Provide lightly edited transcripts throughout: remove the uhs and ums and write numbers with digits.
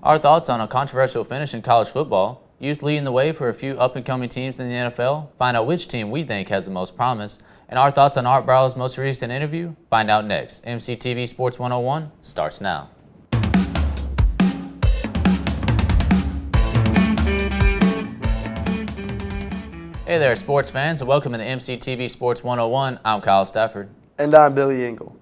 Our thoughts on a controversial finish in college football, youth leading the way for a few up-and-coming teams in the NFL, find out which team we think has the most promise, and our thoughts on Art Briles' most recent interview, find out next. MCTV Sports 101 starts now. Hey there, sports fans, and welcome to MCTV Sports 101. I'm Kyle Stafford. And I'm Billy Ingle.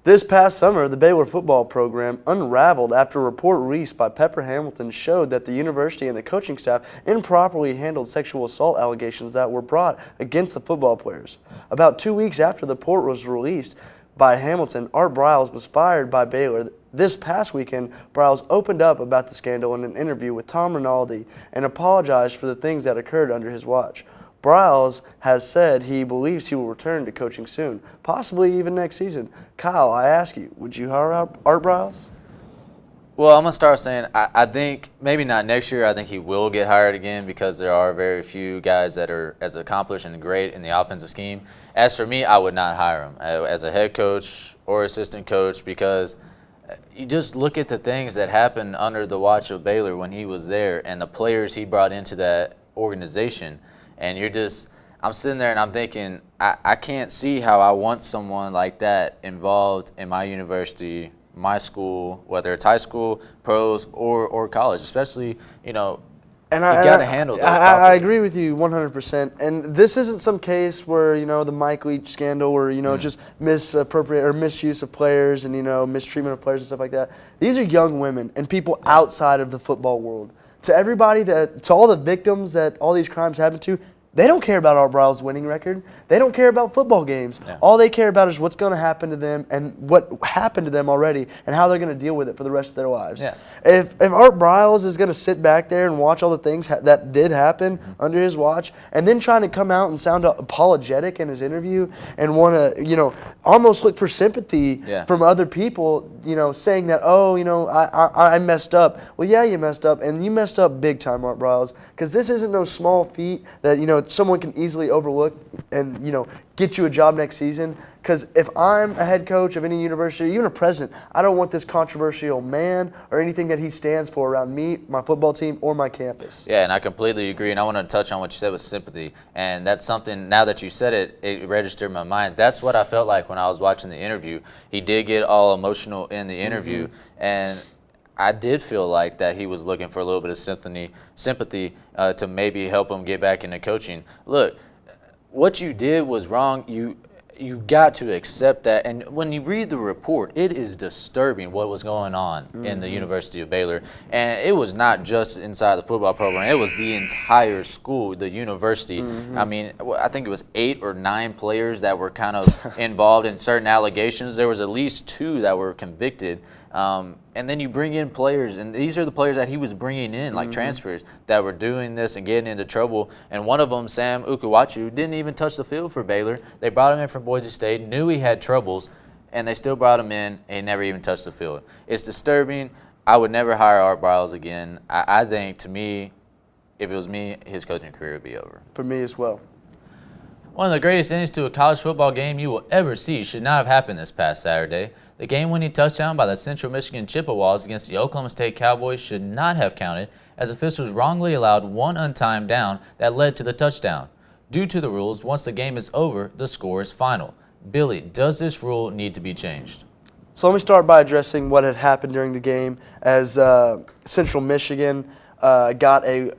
This past summer, the Baylor football program unraveled after a report released by Pepper Hamilton showed that the university and the coaching staff improperly handled sexual assault allegations that were brought against the football players. About 2 weeks after the report was released by Hamilton, Art Briles was fired by Baylor. This past weekend, Briles opened up about the scandal in an interview with Tom Rinaldi and apologized for the things that occurred under his watch. Briles has said he believes he will return to coaching soon, possibly even next season. Kyle, I ask you, would you hire Art Briles? Well, I'm going to start saying I think maybe not next year. I think he will get hired again because there are very few guys that are as accomplished and great in the offensive scheme. As for me, I would not hire him as a head coach or assistant coach because you just look at the things that happened under the watch of Baylor when he was there and the players he brought into that organization. And I'm sitting there and I'm thinking, I can't see how I want someone like that involved in my university, my school, whether it's high school, pros, or college, especially, you got to handle those I agree with you 100%. And this isn't some case where, the Mike Leach scandal or, just misappropriate or misuse of players and, mistreatment of players and stuff like that. These are young women and people outside of the football world. To everybody, to all the victims that all these crimes happen to, they don't care about Art Briles' winning record. They don't care about football games. Yeah. All they care about is what's going to happen to them and what happened to them already and how they're going to deal with it for the rest of their lives. Yeah. If Art Briles is going to sit back there and watch all the things that did happen under his watch and then trying to come out and sound apologetic in his interview and want to, almost look for sympathy from other people, saying that, I messed up. Well, yeah, you messed up, and you messed up big time, Art Briles, because this isn't no small feat that, someone can easily overlook and, get you a job next season. Because if I'm a head coach of any university, even a president, I don't want this controversial man or anything that he stands for around me, my football team, or my campus. Yeah, and I completely agree. And I want to touch on what you said with sympathy. And that's something, now that you said it, it registered in my mind. That's what I felt like when I was watching the interview. He did get all emotional in the interview. And I did feel like that he was looking for a little bit of sympathy to maybe help him get back into coaching. Look, what you did was wrong. You got to accept that. And when you read the report, it is disturbing what was going on in the University of Baylor. And it was not just inside the football program. It was the entire school, the university. I mean, I think it was 8 or 9 players that were kind of involved in certain allegations. There was at least 2 that were convicted. And then you bring in players, and these are the players that he was bringing in, like transfers, that were doing this and getting into trouble. And one of them, Sam Ukuwachu, didn't even touch the field for Baylor. They brought him in from Boise State, knew he had troubles, and they still brought him in, and he never even touched the field. It's disturbing. I would never hire Art Briles again. I think, to me, if it was me, his coaching career would be over. For me as well. One of the greatest endings to a college football game you will ever see should not have happened this past Saturday. The game-winning touchdown by the Central Michigan Chippewas against the Oklahoma State Cowboys should not have counted, as officials wrongly allowed one untimed down that led to the touchdown. Due to the rules, once the game is over, the score is final. Billy, does this rule need to be changed? So let me start by addressing what had happened during the game as Central Michigan got a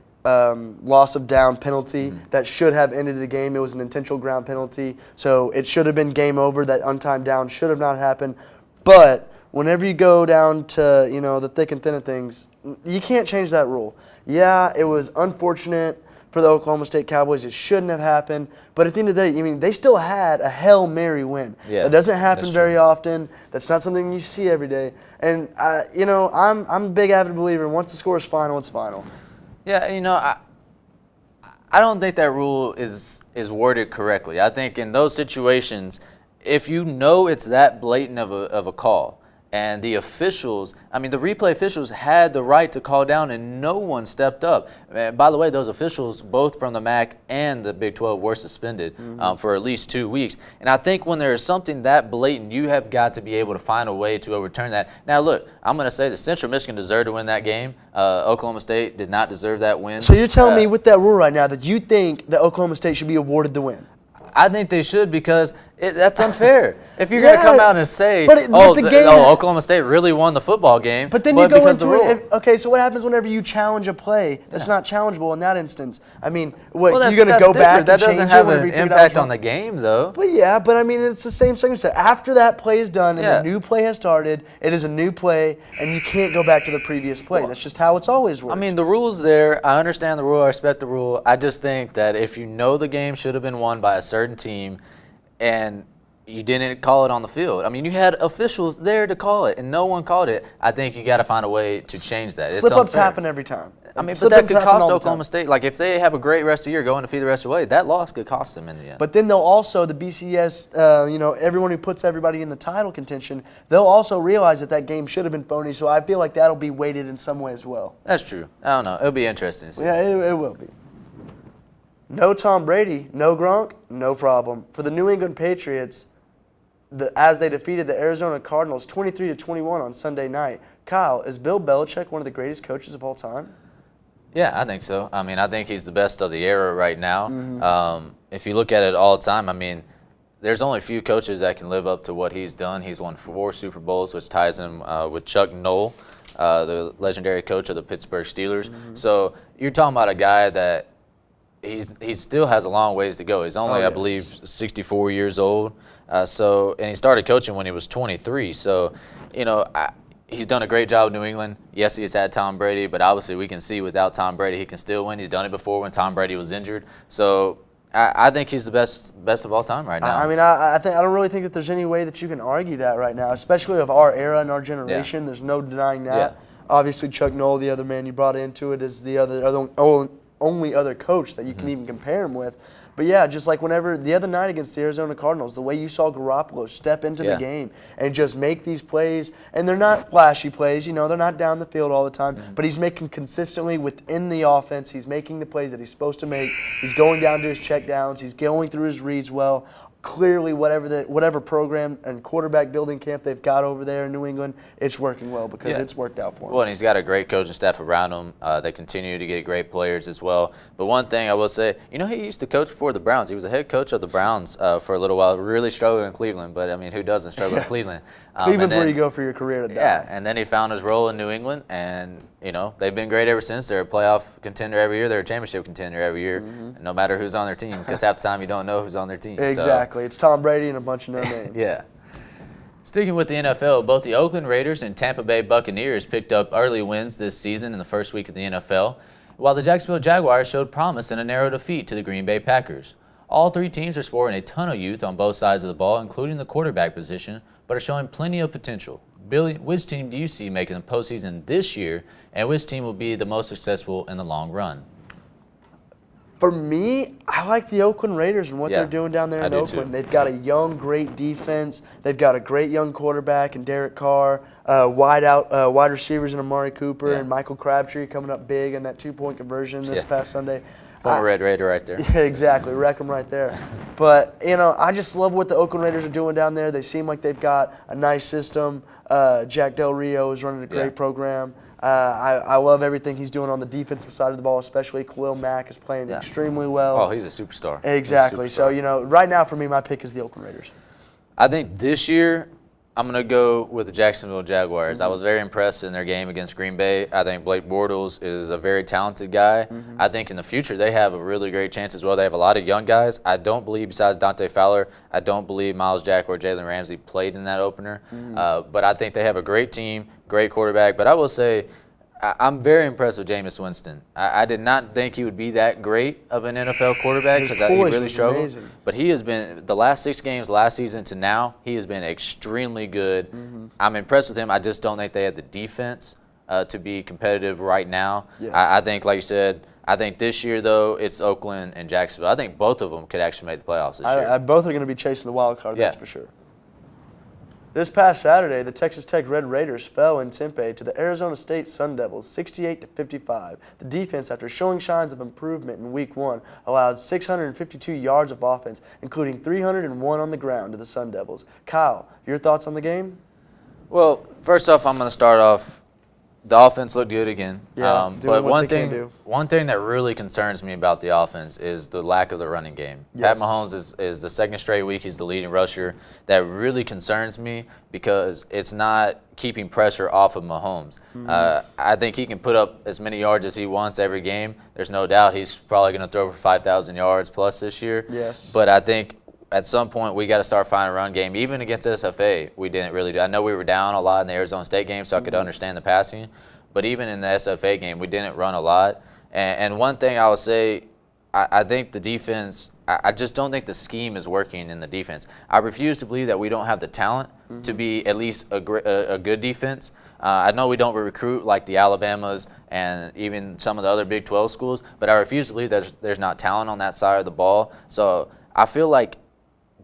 loss of down penalty that should have ended the game. It was an intentional ground penalty, so it should have been game over. That untimed down should have not happened. But whenever you go down to, the thick and thin of things, you can't change that rule. Yeah, it was unfortunate for the Oklahoma State Cowboys. It shouldn't have happened. But at the end of the day, they still had a Hail Mary win. Yeah, that doesn't happen very often. That's not something you see every day. And, I'm a big avid believer. Once the score is final, it's final. Yeah, I don't think that rule is worded correctly. I think in those situations, if you know it's that blatant of a call, And the officials, I mean, the replay officials had the right to call down, and no one stepped up. And by the way, those officials, both from the MAC and the Big 12, were suspended for at least 2 weeks. And I think when there is something that blatant, you have got to be able to find a way to overturn that. Now, look, I'm going to say that Central Michigan deserved to win that game. Oklahoma State did not deserve that win. So you're telling me with that rule right now that you think that Oklahoma State should be awarded the win? I think they should, because that's unfair. If you're going to come out and say, Oklahoma State really won the football game, but then you go into it. Okay, so what happens whenever you challenge a play that's not challengeable in that instance? I mean, what, you're going to go back and that change doesn't have an impact on the game, though. But yeah, but I mean, it's the same circumstance. After that play is done and the new play has started, it is a new play, and you can't go back to the previous play. That's just how it's always worked. I mean, the rule's there. I understand the rule. I respect the rule. I just think that if you know the game should have been won by a certain team and you didn't call it on the field. I mean, you had officials there to call it, and no one called it. I think you got to find a way to change that. Slip-ups happen every time. I mean, but that could cost Oklahoma State. Like, if they have a great rest of the year, going to feed the rest of the way, that loss could cost them in the end. But then they'll also, the BCS, everyone who puts everybody in the title contention, they'll also realize that that game should have been phony. So I feel like that'll be weighted in some way as well. That's true. I don't know. It'll be interesting to see. Yeah, it will be. No Tom Brady, no Gronk, no problem. For the New England Patriots, as they defeated the Arizona Cardinals 23-21 on Sunday night. Kyle, is Bill Belichick one of the greatest coaches of all time? Yeah, I think so. I mean, I think he's the best of the era right now. If you look at it all the time, I mean, there's only a few coaches that can live up to what he's done. He's won 4 Super Bowls, which ties him with Chuck Noll, the legendary coach of the Pittsburgh Steelers. So you're talking about a guy that he still has a long ways to go. He's only, I believe, 64 years old. And he started coaching when he was 23. So, he's done a great job in New England. Yes, he's had Tom Brady, but obviously we can see without Tom Brady he can still win. He's done it before when Tom Brady was injured. So I think he's the best of all time right now. I mean, I don't really think that there's any way that you can argue that right now, especially of our era and our generation. There's no denying that. Obviously, Chuck Noll, the other man you brought into it, is the only other coach that you can even compare him with. But yeah, just like whenever the other night against the Arizona Cardinals, the way you saw Garoppolo step into the game and just make these plays, and they're not flashy plays, they're not down the field all the time, but he's making consistently within the offense. He's making the plays that he's supposed to make. He's going down to his checkdowns. He's going through his reads well. Clearly, whatever program and quarterback building camp they've got over there in New England, it's working well because it's worked out for him. Well, and he's got a great coaching staff around him. They continue to get great players as well. But one thing I will say, he used to coach for the Browns. He was the head coach of the Browns for a little while. Really struggled in Cleveland, but I mean, who doesn't struggle in Cleveland? Cleveland's where you go for your career to die. Yeah, and then he found his role in New England, and they've been great ever since. They're a playoff contender every year. They're a championship contender every year, no matter who's on their team, because half the time you don't know who's on their team. Exactly. It's Tom Brady and a bunch of no names. Yeah. Sticking with the NFL, both the Oakland Raiders and Tampa Bay Buccaneers picked up early wins this season in the first week of the NFL, while the Jacksonville Jaguars showed promise in a narrow defeat to the Green Bay Packers. All 3 teams are sporting a ton of youth on both sides of the ball, including the quarterback position, but are showing plenty of potential. Billy, which team do you see making the postseason this year, and which team will be the most successful in the long run? For me, I like the Oakland Raiders and what they're doing down there in Oakland. They've got a young, great defense. They've got a great young quarterback in Derek Carr, wide receivers in Amari Cooper and Michael Crabtree coming up big in that 2-point conversion this past Sunday. Former Red Raider right there. Yeah, exactly. Wreck them right there. But, I just love what the Oakland Raiders are doing down there. They seem like they've got a nice system. Jack Del Rio is running a great program. I love everything he's doing on the defensive side of the ball, especially Khalil Mack is playing extremely well. Oh, he's a superstar. Exactly. So, right now for me, my pick is the Oakland Raiders. I think this year I'm going to go with the Jacksonville Jaguars. I was very impressed in their game against Green Bay. I think Blake Bortles is a very talented guy. I think in the future they have a really great chance as well. They have a lot of young guys. I don't believe, besides Dante Fowler, I don't believe Miles Jack or Jalen Ramsey played in that opener. But I think they have a great team, great quarterback. But I will say I'm very impressed with Jameis Winston. I did not think he would be that great of an NFL quarterback because he really struggled. Amazing. But he has been, the last 6 games last season to now, he has been extremely good. I'm impressed with him. I just don't think they have the defense to be competitive right now. I think, like you said, I think this year, though, it's Oakland and Jacksonville. I think both of them could actually make the playoffs this year. Both are going to be chasing the wild card, that's for sure. This past Saturday, the Texas Tech Red Raiders fell in Tempe to the Arizona State Sun Devils 68-55. The defense, after showing signs of improvement in Week 1, allowed 652 yards of offense, including 301 on the ground to the Sun Devils. Kyle, your thoughts on the game? Well, first off, I'm going to start off. The offense looked good again. Yeah, but one thing that really concerns me about the offense is the lack of the running game. Yes. Pat Mahomes is the second straight week he's the leading rusher. That really concerns me because it's not keeping pressure off of Mahomes. I think he can put up as many yards as he wants every game. There's no doubt he's probably going to throw for 5,000 yards plus this year. Yes. But I think at some point we got to start finding a run game. Even against SFA, we didn't really do. I know we were down a lot in the Arizona State game, so I could understand the passing. But even in the SFA game, we didn't run a lot. And one thing I would say, I think the defense, I just don't think the scheme is working in the defense. I refuse to believe that we don't have the talent to be at least a good defense. I know we don't recruit like the Alabamas and even some of the other Big 12 schools, but I refuse to believe that there's not talent on that side of the ball. So I feel like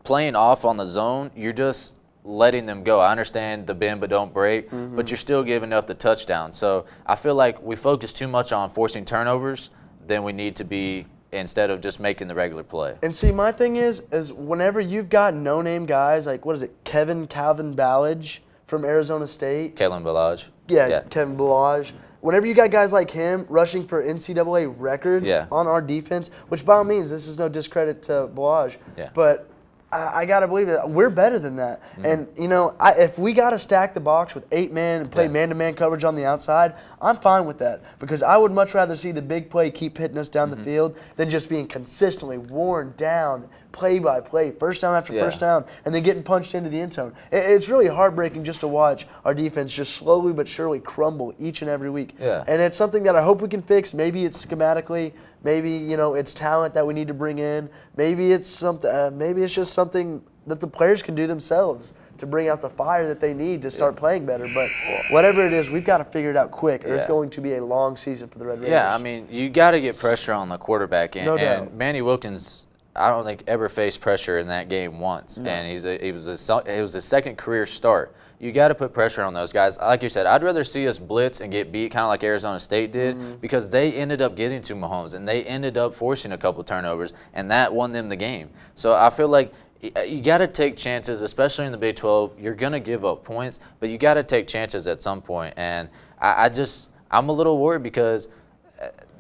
playing off on the zone, you're just letting them go. I understand the bend but don't break, but you're still giving up the touchdown. So I feel like we focus too much on forcing turnovers than we need to be instead of just making the regular play. And see, my thing is whenever you've got no-name guys like, what is it, Calvin Ballage from Arizona State? Kalen Ballage. Yeah, Kevin Ballage. Whenever you got guys like him rushing for NCAA records on our defense, which by all means, this is no discredit to Ballage, but I got to believe that we're better than that. And, you know, if we got to stack the box with 8 men and play man-to-man coverage on the outside, I'm fine with that because I would much rather see the big play keep hitting us down the field than just being consistently worn down play by play, first down after first down, and then getting punched into the end zone. It's really heartbreaking just to watch our defense just slowly but surely crumble each and every week. And it's something that I hope we can fix. Maybe it's schematically. Maybe, you know, it's talent that we need to bring in. Maybe it's something. Maybe it's just something that the players can do themselves to bring out the fire that they need to start playing better. But whatever it is, we've got to figure it out quick, or it's going to be a long season for the Red Raiders. Yeah, I mean, you got to get pressure on the quarterback, No doubt. and Manny Wilkins, I don't think ever faced pressure in that game once, and it was his second career start. You got to put pressure on those guys. Like you said, I'd rather see us blitz and get beat, kind of like Arizona State did, because they ended up getting to Mahomes and they ended up forcing a couple turnovers, and that won them the game. So I feel like you got to take chances, especially in the Big 12. You're going to give up points, but you got to take chances at some point. And I'm a little worried because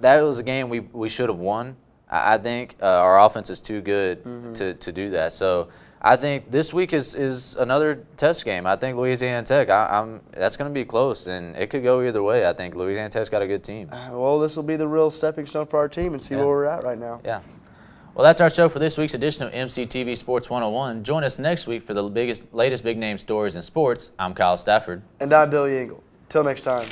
that was a game we should have won. I think our offense is too good to do that. So I think this week is another test game. I think Louisiana Tech, that's going to be close, and it could go either way. I think Louisiana Tech's got a good team. Well, this will be the real stepping stone for our team and see where we're at right now. Yeah. Well, that's our show for this week's edition of MCTV Sports 101. Join us next week for the latest big-name stories in sports. I'm Kyle Stafford. And I'm Billy Ingle. Till next time.